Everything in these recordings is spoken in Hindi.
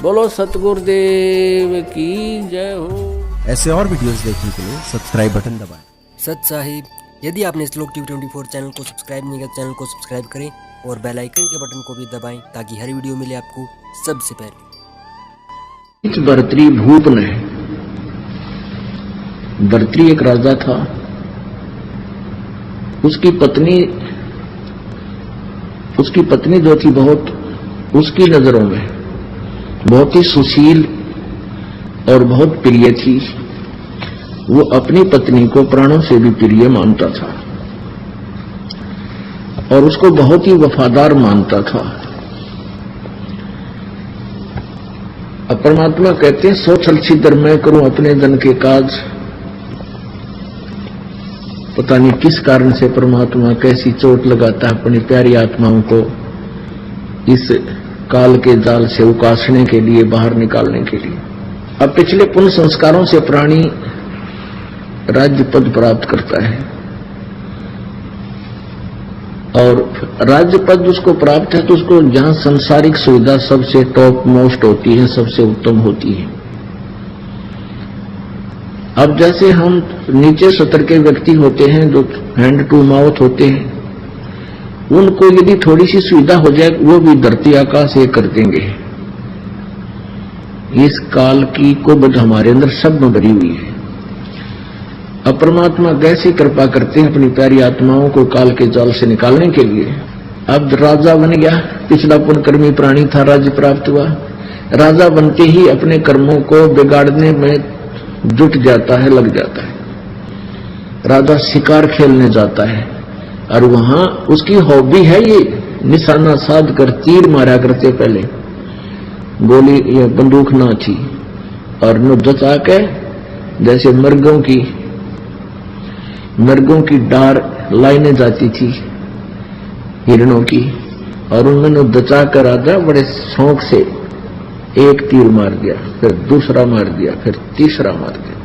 बोलो सतगुरुदेव की जय हो। ऐसे और वीडियोस देखने के लिए सब्सक्राइब बटन दबाएं। सत साहिब, यदि आपने श्लोक टीवी 24 चैनल को सब्सक्राइब नहीं किया, चैनल को सब्सक्राइब करें और बेल आइकन के बटन को भी दबाएं ताकि हर वीडियो मिले आपको सबसे पहले। भर्तृ भूप ने, भर्तृ एक राजा था, उसकी पत्नी जो थी बहुत उसकी नजरों में बहुत ही सुशील और बहुत प्रिय थी। वो अपनी पत्नी को प्राणों से भी प्रिय मानता था और उसको बहुत ही वफादार मानता था। अब परमात्मा कहते हैं, सो छल छिद्र मैं करूं अपने धन के काज। पता नहीं किस कारण से परमात्मा कैसी चोट लगाता है अपनी प्यारी आत्माओं को इस काल के जाल से उकासने के लिए, बाहर निकालने के लिए। अब पिछले पुण्य संस्कारों से प्राणी राज्य पद प्राप्त करता है और राज्य पद उसको प्राप्त है तो उसको जहां सांसारिक सुविधा सबसे टॉप मोस्ट होती है, सबसे उत्तम होती है। अब जैसे हम नीचे स्तर के व्यक्ति होते हैं जो हैंड टू माउथ होते हैं, उनको यदि थोड़ी सी सुविधा हो जाए वो भी धरती आकाश एक कर देंगे। इस काल की कुबद हमारे अंदर सब में भरी हुई है। अब परमात्मा कैसे कृपा करते हैं अपनी प्यारी आत्माओं को काल के जाल से निकालने के लिए। अब राजा बन गया, पिछला पुण्यकर्मी प्राणी था, राज्य प्राप्त हुआ। राजा बनते ही अपने कर्मों को बिगाड़ने में जुट जाता है, लग जाता है। राजा शिकार खेलने जाता है और वहां उसकी हॉबी है ये निशाना साध कर तीर मारा करते, पहले गोली या बंदूक ना थी और न जचा के जैसे मर्गों की डार लाइने जाती थी हिरणों की, और उन्होंने दचा कर राजा बड़े शौक से एक तीर मार दिया, फिर दूसरा मार दिया, फिर तीसरा मार दिया।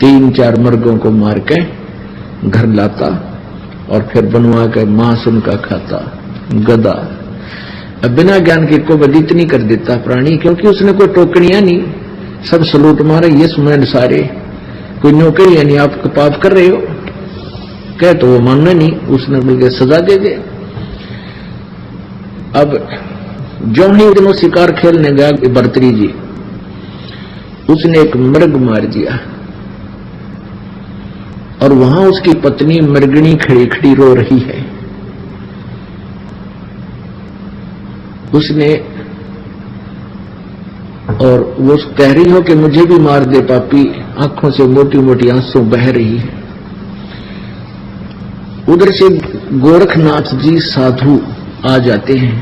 3-4 मर्गों को मार के घर लाता और फिर बनवा के मांस उनका खाता। गधा अब बिना ज्ञान के को बद इतनी कर देता प्राणी, क्योंकि उसने कोई टोकनियां नहीं, सब सलूट मारे ये सुमेंड सारे, कोई नौकरी यानी आप पाप कर रहे हो कह तो वो मानना नहीं, उसने बल्कि सजा दे दे। अब जो ही दिनों शिकार खेलने गया भर्तृ जी, उसने एक मृग मार दिया और वहां उसकी पत्नी मृगणी खड़ी खड़ी रो रही है। उसने और वो कह रही हो कि मुझे भी मार दे पापी, आंखों से मोटी मोटी आंसू बह रही है। उधर से गोरखनाथ जी साधु आ जाते हैं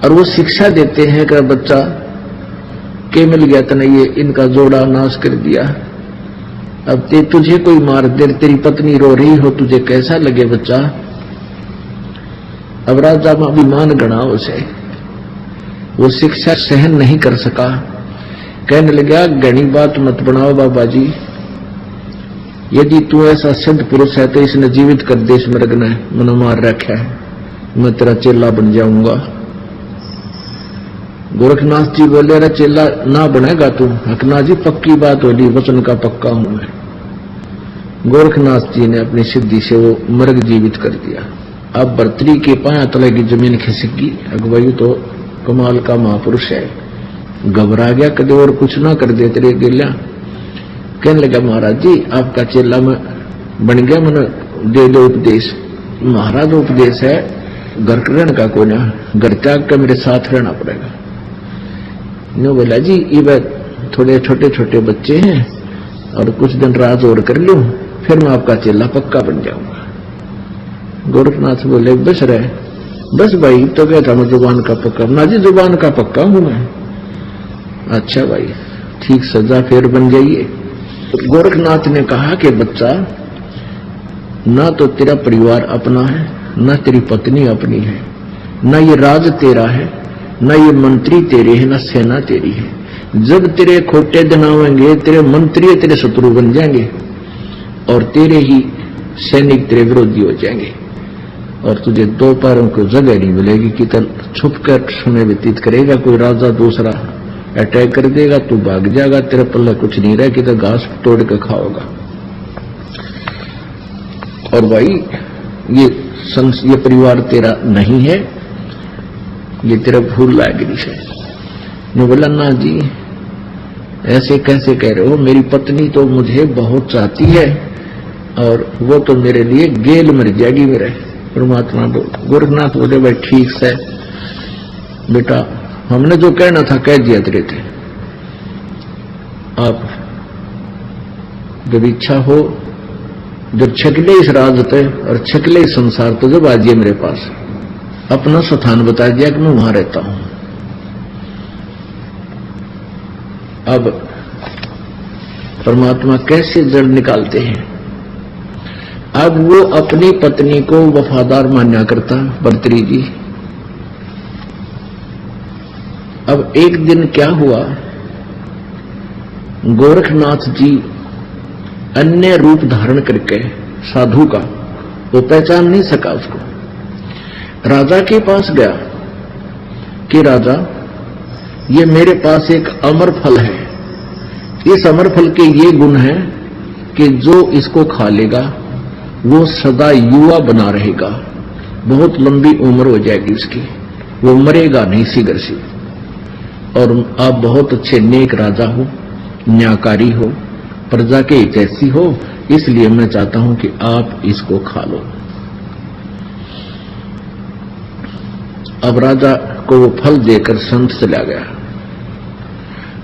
और वो शिक्षा देते हैं कि बच्चा के मिल गया तने ये इनका जोड़ा नाश कर दिया। अब तुझे कोई मार दे, तेरी पत्नी रो रही हो, तुझे कैसा लगे बच्चा। अब राजा में अभिमान गणा उसे, वो शिक्षा सहन नहीं कर सका, कहने लगा घनी बात मत बनाओ बाबा जी, यदि तू ऐसा सिद्ध पुरुष है तो इसने जीवित कर दे, इस मृग ने मन मार रखा है, मैं तेरा चेला बन जाऊंगा। गोरखनाथ जी बोले, अरे चेला ना बनेगा तू। हकना जी पक्की बात होली, वचन का पक्का हूं मैं। गोरखनाथ जी ने अपनी सिद्धि से वो मृग जीवित कर दिया। अब भर्तृ के पाया तले की जमीन खिसक गई। अगवाई तो कमाल का महापुरुष है, घबरा गया, कदे और कुछ ना कर दे तेरे गिल्या। कहने लगा, महाराज जी आपका चेला में बन गया, मैंने दे दो उपदेश। महाराज उपदेश है, घर रहने का कोई ना, घर त्याग कर मेरे साथ रहना पड़ेगा। नो बोला जी ये थोड़े छोटे छोटे बच्चे हैं और कुछ दिन राज और कर लूं, फिर मैं आपका चेला पक्का बन जाऊंगा। गोरखनाथ बोले, बस रहे, बस भाई तो कहता मैं जुबान का पक्का। ना जी जुबान का पक्का हूं मैं। अच्छा भाई ठीक, सजा फिर बन जाइए। गोरखनाथ ने कहा कि बच्चा, ना तो तेरा परिवार अपना है, ना तेरी पत्नी अपनी है, ना ये राज तेरा है, ना ये मंत्री तेरे हैं, ना सेना तेरी है। जब तेरे खोटे दिन आवेंगे, तेरे मंत्री तेरे शत्रु बन जाएंगे और तेरे ही सैनिक तेरे विरोधी हो जाएंगे और तुझे दो पैरों को जगह नहीं मिलेगी कि तब छुप कर समय व्यतीत करेगा। कोई राजा दूसरा अटैक कर देगा, तू भाग जाएगा, तेरे पल्ले कुछ नहीं रहे कि तो घास तोड़ के खाओगा। और भाई ये परिवार तेरा नहीं है, ये तेरा भूल लायक है। ने बोला ना जी, ऐसे कैसे कह रहे हो, मेरी पत्नी तो मुझे बहुत चाहती है और वो तो मेरे लिए गेल मर जाएगी मेरे। परमात्मा बोल, गोरखनाथ बोले भाई ठीक से बेटा, हमने जो कहना था कह दिया तेरे थे। आप जब इच्छा हो, जब छकले इस राज पे और छकले इस संसार तो जब आजिए मेरे पास, अपना स्थान बता दिया कि मैं वहां रहता हूं। अब परमात्मा कैसे जड़ निकालते हैं। अब वो अपनी पत्नी को वफादार मान्या करता भर्तृहरि जी। अब एक दिन क्या हुआ, गोरखनाथ जी अन्य रूप धारण करके साधु का, वो पहचान नहीं सका उसको, राजा के पास गया कि राजा, ये मेरे पास एक अमर फल है, इस अमर फल के ये गुण हैं कि जो इसको खा लेगा वो सदा युवा बना रहेगा, बहुत लंबी उम्र हो जाएगी उसकी, वो मरेगा नहीं शीघ्र से। और आप बहुत अच्छे नेक राजा हो, न्यायकारी हो, प्रजा के हितैषी हो, इसलिए मैं चाहता हूं कि आप इसको खा लो। अब राजा को वो फल देकर संत चला गया।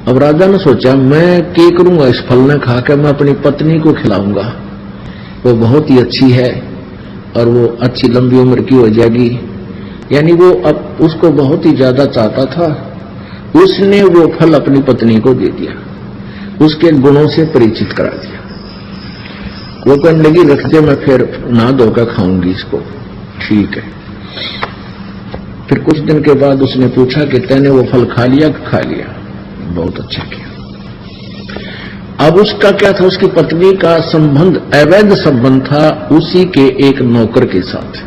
अब राजा ने सोचा मैं क्या करूंगा, इस फल ने खाकर मैं अपनी पत्नी को खिलाऊंगा, वो बहुत ही अच्छी है और वो अच्छी लंबी उम्र की हो जाएगी। यानी वो अब उसको बहुत ही ज्यादा चाहता था, उसने वो फल अपनी पत्नी को दे दिया, उसके गुणों से परिचित करा दिया। वो कहने लगी रख दे, मैं फिर नहा धोकर खाऊंगी इसको। ठीक है। फिर कुछ दिन के बाद उसने पूछा कि तैने वो फल खा लिया कि खा लिया? बहुत अच्छा किया। अब उसका क्या था, उसकी पत्नी का संबंध अवैध संबंध था उसी के एक नौकर के साथ।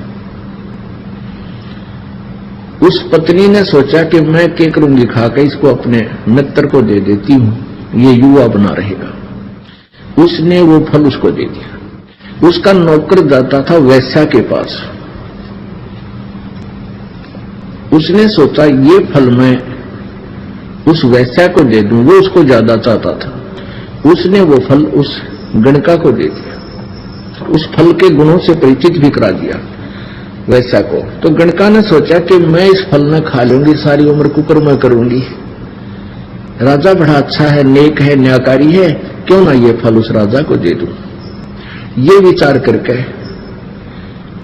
उस पत्नी ने सोचा कि मैं क्या करूंगी, खाकर इसको अपने मित्र को दे देती हूं, ये युवा बना रहेगा। उसने वो फल उसको दे दिया। उसका नौकर जाता था वैश्या के पास, उसने सोचा ये फल मैं उस वैश्या को दे दूं, वो उसको ज्यादा चाहता था, उसने वो फल उस गणका को दे दिया, उस फल के गुणों से परिचित भी करा दिया वैश्या को। तो गणका ने सोचा कि मैं इस फल न खा लूंगी, सारी उम्र कुकर्म करूंगी, राजा बड़ा अच्छा है, नेक है, न्यायकारी है, क्यों ना ये फल उस राजा को दे दूं। ये विचार करके,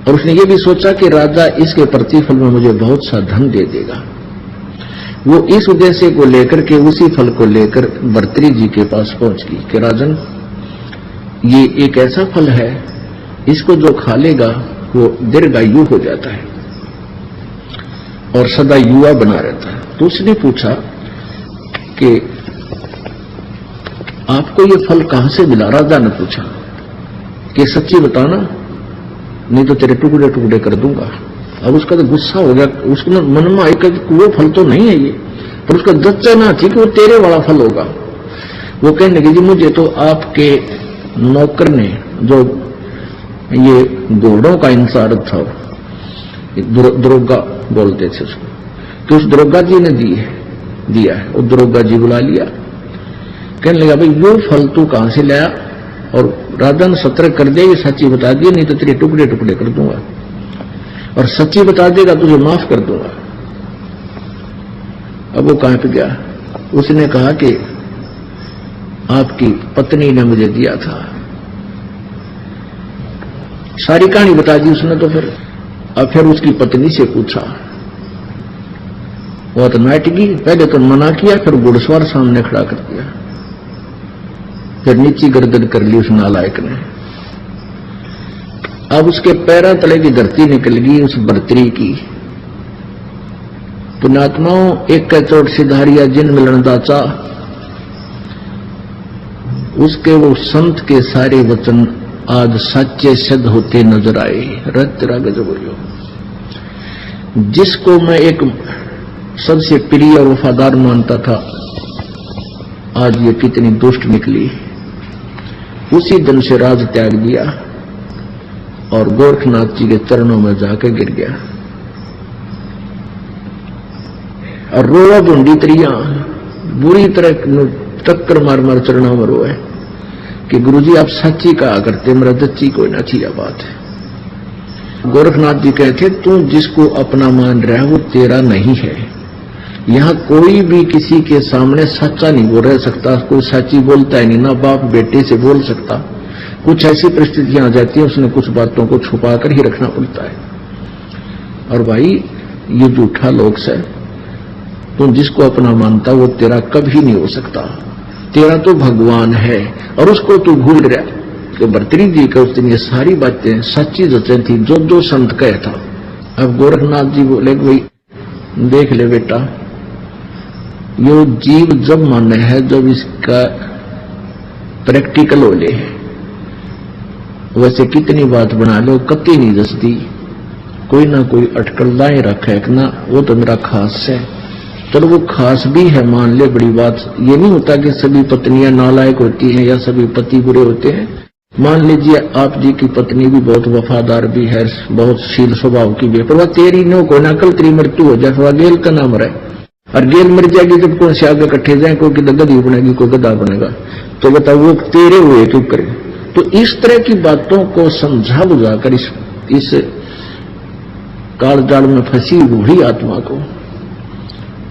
और उसने ये भी सोचा कि राजा इसके प्रतिफल में मुझे बहुत सा धन दे देगा। वो इस उद्देश्य को लेकर के उसी फल को लेकर भर्तृहरि जी के पास पहुंच गई कि राजन, ये एक ऐसा फल है, इसको जो खा लेगा वो दीर्घायु हो जाता है और सदा युवा बना रहता है। तो उसने पूछा कि आपको ये फल कहां से मिला? राजा ने पूछा कि सच्ची बताना, नहीं तो तेरे टुकड़े टुकड़े कर दूंगा। अब उसका तो गुस्सा हो गया, उसके मन में आया कि वो फल तो नहीं है ये, पर उसका जच्चा ना थी कि वो तेरे वाला फल होगा। वो कहने लगी जी मुझे तो आपके नौकर ने, जो ये घोड़ों का इंतजार था, दरोगा बोलते थे उसको, कि उस दरोगा जी ने दिया है। वो दरोगा जी बुला लिया, कहने लगा भाई वो फल तू कहां से लाया? और राजा ने सतर्क कर दिया, ये सच्ची बता दिया, नहीं तो तेरे टुकड़े टुकड़े कर दूंगा, और सच्ची बता देगा तुझे माफ कर दूंगा। अब वो कहां पे गया, उसने कहा कि आपकी पत्नी ने मुझे दिया था। सारी कहानी बता दी उसने। तो फिर उसकी पत्नी से पूछा, वो तो नाटकी, पहले तो मना किया, फिर घुड़सवार सामने खड़ा कर दिया, फिर नीची गर्दन कर ली उस नालायक ने। अब उसके पैरों तले की धरती निकल गई उस भर्तृहरि की। पुण्यात्माओं, एक चोट सिधारिया जिन मिलन दाचा, उसके वो संत के सारे वचन आज सच्चे सिद्ध होते नजर आए। रत राग बोलियो। जिसको मैं एक सबसे प्रिय और वफादार मानता था, आज ये कितनी दुष्ट निकली। उसी दिन से राज त्याग दिया और गोरखनाथ जी के चरणों में जाकर गिर गया और रोआ ढूंढी तरिया बुरी तरह टक्कर मार मार चरणों में रोए कि गुरुजी आप सच्ची कहा करते, मेरा दच्ची कोई ना थी। यह बात है। गोरखनाथ जी कहते तू जिसको अपना मान रहा है वो तेरा नहीं है। यहां कोई भी किसी के सामने सच्चा नहीं बोल रह सकता, कोई सच्ची बोलता है नहीं, ना बाप बेटे से बोल सकता। कुछ ऐसी परिस्थितियां आ जाती है, उसने कुछ बातों को छुपा कर ही रखना पड़ता है। और भाई ये झूठा लोग से तू जिसको अपना मानता वो तेरा कभी नहीं हो सकता। तेरा तो भगवान है और उसको तू भूल रहा। तो भर्तृहरि जी का उस दिन ये सारी बातें सच्ची जचें थी जो जो संत कहे था। अब गोरखनाथ जी बोले भाई देख ले बेटा, यो जीव जब माने है जब इसका प्रैक्टिकल हो ले, वैसे कितनी बात बना लो कति नहीं जसती, कोई ना कोई अटकल लाए रखा है ना, वो तो मेरा खास है। चलो वो खास भी है मान ले, बड़ी बात ये नहीं होता कि सभी पत्नियां नालायक होती हैं या सभी पति बुरे होते हैं। मान लीजिए आप जी की पत्नी भी बहुत वफादार भी है, बहुत शील स्वभाव की भी है, पर वह तेरी नो को ना कल तेरी मृत्यु हो जाए, वह गेल का नाम रहे और गेल मर जाएगी जब कौन से आगे इकट्ठे जाए, कोई गद्दी बनेगी कोई गद्दा बनेगा, तो बताओ वो तेरे हुए क्यों करे। तो इस तरह की बातों को समझा बुझाकर इस काल जाल में फंसी बूढ़ी आत्मा को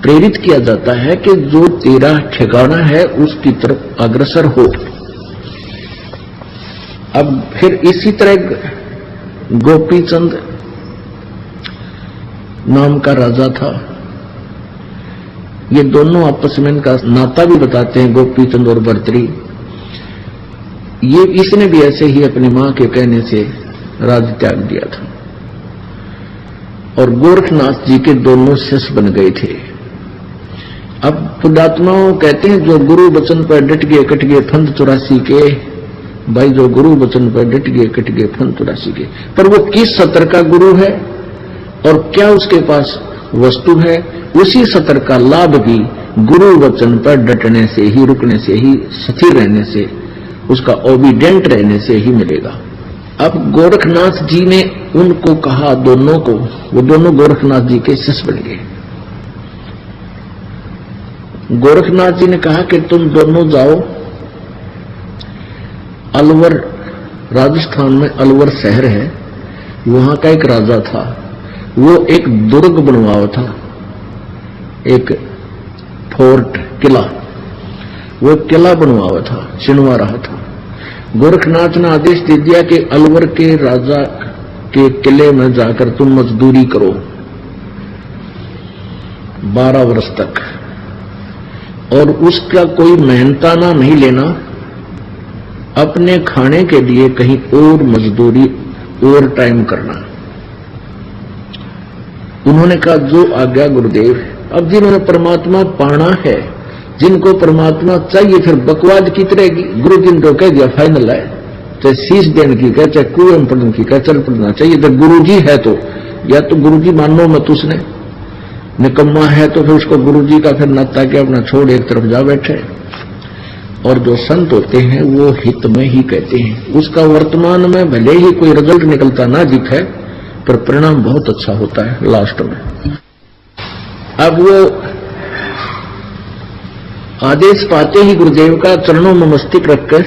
प्रेरित किया जाता है कि जो तेरा ठिकाना है उसकी तरफ अग्रसर हो। अब फिर इसी तरह गोपीचंद नाम का राजा था। ये दोनों आपस में इनका नाता भी बताते हैं, गोपीचंद और भर्तृहरि। ये इसने भी ऐसे ही अपनी मां के कहने से राज त्याग दिया था और गोरखनाथ जी के दोनों शिष्य बन गए थे। अब पुण्यात्माओं कहते हैं जो गुरु वचन पर डट गए कट गए फंद 84 के। भाई जो गुरु वचन पर डट गए कट गए फंद 84 के, पर वो किस सत्र का गुरु है और क्या उसके पास वस्तु है, उसी सत्र का लाभ भी गुरु वचन पर डटने से ही, रुकने से ही, स्थिर रहने से, उसका ओबीडेंट रहने से ही मिलेगा। अब गोरखनाथ जी ने उनको कहा दोनों को, वो दोनों गोरखनाथ जी के शिष्य बन गए। गोरखनाथ जी ने कहा कि तुम दोनों जाओ अलवर, राजस्थान में अलवर शहर है, वहां का एक राजा था, वो एक दुर्ग बनवाया था, एक फोर्ट किला, वो किला बनवाया था, छिनवा रहा था। गोरखनाथ ने आदेश दे दिया कि अलवर के राजा के किले में जाकर तुम मजदूरी करो 12 वर्ष तक, और उसका कोई मेहनताना नहीं लेना, अपने खाने के लिए कहीं और मजदूरी और टाइम करना। उन्होंने कहा जो आज्ञा गुरुदेव। अब जिन्होंने परमात्मा पाना है, जिनको परमात्मा चाहिए, फिर बकवाद की तरह गुरु जी ने तो कह दिया फाइनल है, चाहे शीश देने की कहे चाहे कुएं पढ़ने की कहे, चल पढ़ना चाहिए। तो गुरु जी है तो या तो गुरु जी मानो मत, उसने निकम्मा है तो फिर उसको गुरु जी का फिर नाता के अपना छोड़ एक तरफ जा बैठे। और जो संत होते हैं वो हित में ही कहते हैं, उसका वर्तमान में भले ही कोई रिजल्ट निकलता ना दिखे पर परिणाम बहुत अच्छा होता है लास्ट में। अब वो आदेश पाते ही गुरुदेव का चरणों में मस्तक रखकर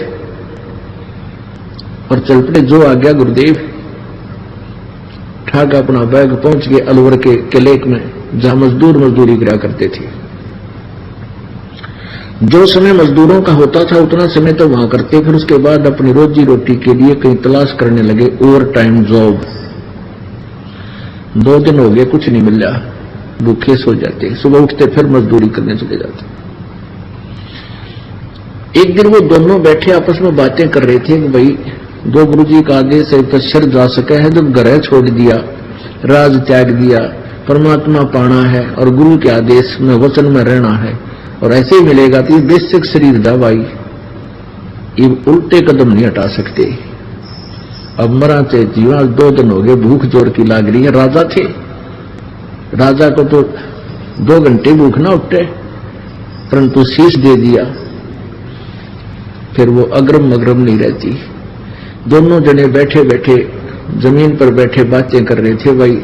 और चल पड़े, जो आ गया गुरुदेव। ठाक अपना बैग पहुंच गए अलवर के किले में जहां मजदूरी गिरा करते थे। जो समय मजदूरों का होता था उतना समय तो वहां करते, फिर उसके बाद अपनी रोजी रोटी के लिए कहीं तलाश करने लगे ओवर टाइम जॉब। 2 दिन हो गए कुछ नहीं मिल रहा, भूखे सो जाते, सुबह उठते फिर मजदूरी करने चले जाते। एक दिन वो दोनों बैठे आपस में बातें कर रहे थे कि भाई जो गुरु जी का आदेश है तो शर जा सके है, जब घर छोड़ दिया, राज त्याग दिया, परमात्मा पाना है और गुरु के आदेश में वचन में रहना है और ऐसे ही मिलेगा तो ये बेसिक शरीर दवाई, ये उल्टे कदम नहीं हटा सकते। अब मरा चे जीवा 2 दिन हो गए, भूख जोर की लाग रही है। राजा थे, राजा को तो 2 घंटे भूख ना उठे, परंतु शीश दे दिया। फिर वो अग्रम मगरम नहीं रहती। दोनों जने बैठे बैठे जमीन पर बैठे बातें कर रहे थे, भाई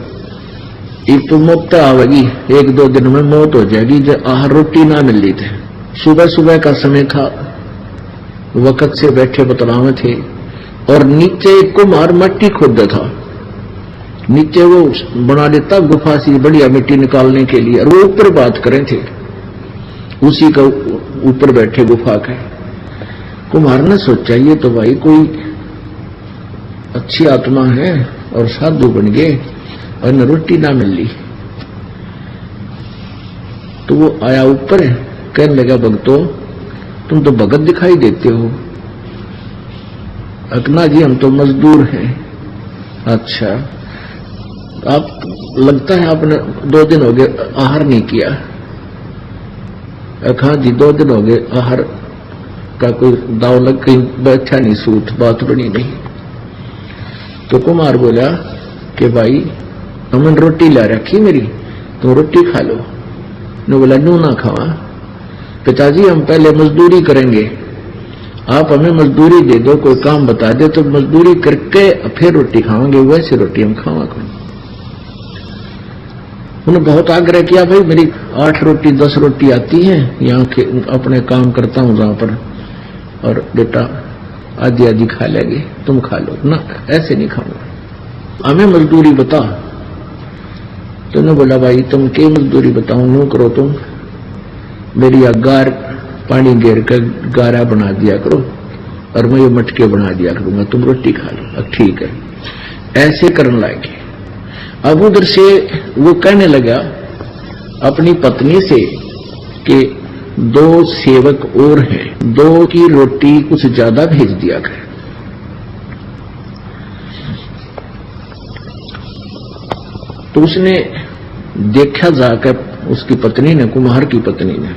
एक तो मौत आवेगी, 1-2 दिन में मौत हो जाएगी, जो आहार रोटी ना मिल रही थे। सुबह सुबह का समय था, वक्त से बैठे बतलावे थे, और नीचे कुम्हार मिट्टी खोदा था। नीचे वो बना देता गुफा सी बढ़िया मिट्टी निकालने के लिए, और वो ऊपर बात करें थे, उसी का ऊपर बैठे गुफा के। कुम्हार ने सोचा ये तो भाई कोई अच्छी आत्मा है और साधु बन गए और न रोटी ना मिल ली। तो वो आया ऊपर, कहने लगा भक्तों तुम तो भगत दिखाई देते हो। अकना जी हम तो मजदूर हैं। अच्छा, आप लगता है आपने 2 दिन हो गए आहार नहीं किया। अखा जी 2 दिन हो गए आहार का कोई दाव लग, कहीं बैठा नहीं, सूत बात बनी नहीं। तो कुमार बोला कि भाई हमने रोटी ला रखी मेरी, तुम रोटी खा लो। ने बोला नू ना खावा, पिताजी हम पहले मजदूरी करेंगे, आप हमें मजदूरी दे दो, कोई काम बता दे तो मजदूरी करके फिर रोटी खावांगे, वैसे रोटी हम खावा। उन्होंने बहुत आग्रह किया, भाई मेरी 8 रोटी 10 रोटी आती है, यहाँ के अपने काम करता हूँ जहां पर, और बेटा आधी आधी खा लेंगे, तुम खा लो ना, ऐसे नहीं खाऊंगा, हमें मजदूरी बता। तो ने बोला भाई तुम क्या मजदूरी बताऊं, नो करो तुम मेरी गार पानी घेर कर गारा बना दिया करो और मैं ये मटके बना दिया करूंगा, तुम रोटी खा लो। अब ठीक है, ऐसे करने लगे। अब उधर से वो कहने लगा अपनी पत्नी से कि 2 सेवक और हैं, 2 की रोटी कुछ ज्यादा भेज दिया कर। तो उसने देखा जाकर, उसकी पत्नी ने, कुम्हार की पत्नी ने,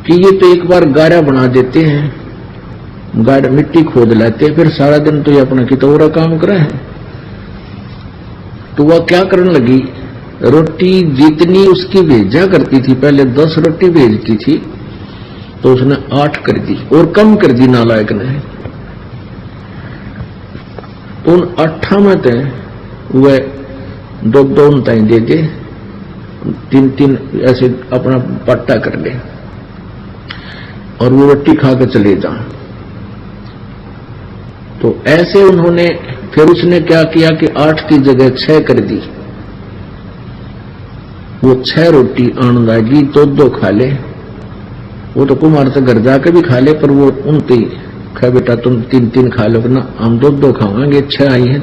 कि ये तो एक बार गारा बना देते हैं, गारा मिट्टी खोद लाते, फिर सारा दिन तो ये अपना कितौरा काम करे है। तो वह क्या करने लगी, रोटी जितनी उसकी भेजा करती थी, पहले 10 रोटी भेजती थी, तो उसने 8 कर दी और कम कर दी नालायक ने। तो उन 8 में थे वह 2-2 ताई दे दे, 3-3 ऐसे अपना पट्टा कर ले और वो रोटी खा कर चले जा। तो ऐसे उन्होंने, फिर उसने क्या किया कि 8 की जगह 6 कर दी। वो 6 रोटी आने लगी, 2-2 खा ले। वो तो कुमार से घर जाकर भी खा ले, पर वो उनती खा, बेटा तुम 3-3 खा लो ना, हम 2-2 खाएंगे, 6 आई है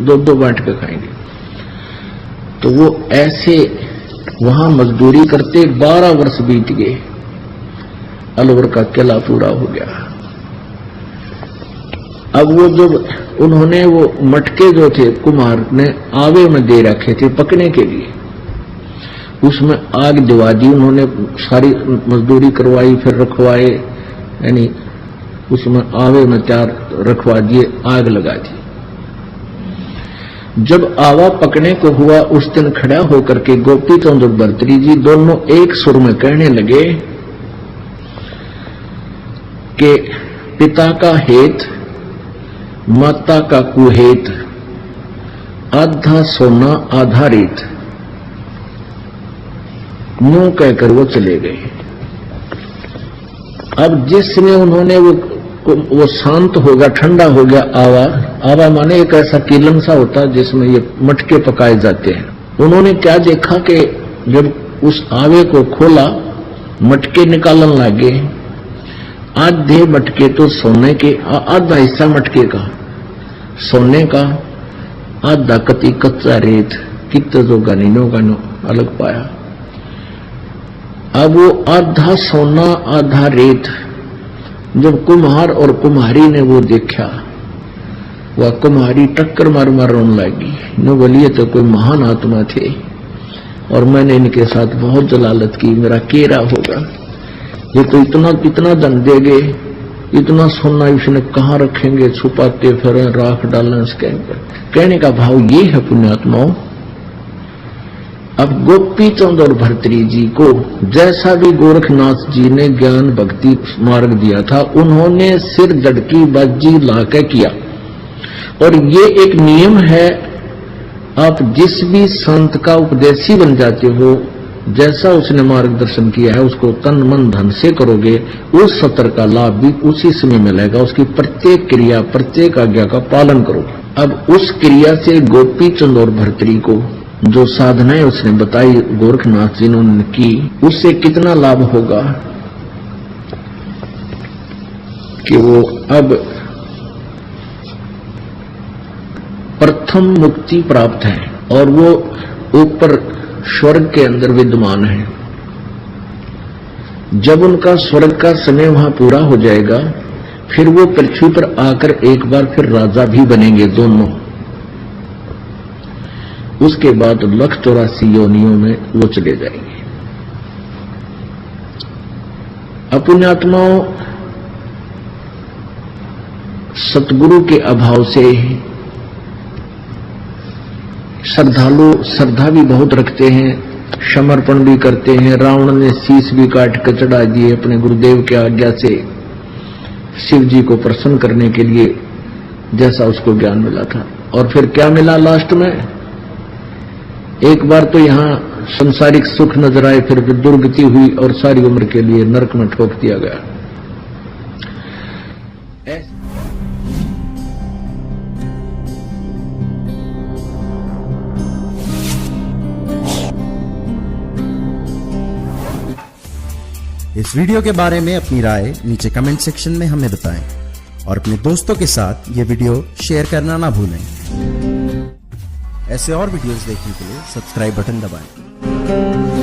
2-2 बांट कर खाएंगे। तो वो ऐसे वहां मजदूरी करते 12 वर्ष बीत गए, अलवर का किला पूरा हो गया। अब वो जो उन्होंने वो मटके जो थे कुमार ने आवे में दे रखे थे पकने के लिए, उसमें आग दिवा दी उन्होंने, सारी मजदूरी करवाई, फिर रखवाए, यानी उसमें आवे में 4 रखवा दिए, आग लगा दी। जब आवा पकने को हुआ, उस दिन खड़ा होकर के गोपी चंद और भर्तरी जी दोनों एक सुर में कहने लगे कि पिता का हेत माता का कुहेत, आधा सोना आधा रेत। यूं कहकर वो चले गए। अब जिसने उन्होंने वो शांत हो गया, ठंडा हो गया आवा। आवा माने एक ऐसा कीलन सा होता है जिसमें ये मटके पकाए जाते हैं। उन्होंने क्या देखा कि जब उस आवे को खोला, मटके निकालने लगे। आधे मटके तो सोने के, आधा हिस्सा मटके का सोने का, आधा कति कच्चा रेत, कितने जो गनीनों का अलग पाया। अब वो आधा सोना आधा रेत जब कुम्हार और कुम्हारी ने वो देखा, वह कुम्हारी टक्कर मार मार रोने लगी। न बोलिए तो कोई महान आत्मा थे और मैंने इनके साथ बहुत जलालत की, मेरा केरा होगा। ये तो इतना धन देंगे, इतना सोना इसने कहाँ रखेंगे, छुपाते फिर राख डालने इसके। कहने का भाव ये है पुण्यात्माओं अब गोपी चंद और भर्तृहरि जी को जैसा भी गोरखनाथ जी ने ज्ञान भक्ति मार्ग दिया था, उन्होंने सिर जड़की बाजी लाके किया। और ये एक नियम है, आप जिस भी संत का उपदेशी बन जाते हो, जैसा उसने मार्गदर्शन किया है उसको तन मन धन से करोगे, उस सत्र का लाभ भी उसी समय मिलेगा। उसकी प्रत्येक क्रिया प्रत्येक आज्ञा का पालन करोगे। अब उस क्रिया से गोपी चंद और भर्तृहरि को जो साधनाएं उसने बताई गोरखनाथ जी ने उन्होंने की, उससे कितना लाभ होगा कि वो अब प्रथम मुक्ति प्राप्त है और वो ऊपर स्वर्ग के अंदर विद्यमान है। जब उनका स्वर्ग का समय वहां पूरा हो जाएगा, फिर वो पृथ्वी पर आकर एक बार फिर राजा भी बनेंगे दोनों। उसके बाद 184 योनियों में वो चले जाएंगे। अपुण्यात्माओं, सतगुरु के अभाव से श्रद्धालु श्रद्धा भी बहुत रखते हैं, समर्पण भी करते हैं। रावण ने शीश भी काट कर चढ़ा दिए अपने गुरुदेव के आज्ञा से, शिव जी को प्रसन्न करने के लिए, जैसा उसको ज्ञान मिला था। और फिर क्या मिला लास्ट में? एक बार तो यहां संसारिक सुख नजर आए, फिर दुर्गति हुई और सारी उम्र के लिए नरक में ठोक दिया गया। इस वीडियो के बारे में अपनी राय नीचे कमेंट सेक्शन में हमें बताएं और अपने दोस्तों के साथ ये वीडियो शेयर करना ना भूलें। ऐसे और वीडियोस देखने के लिए सब्सक्राइब बटन दबाएं।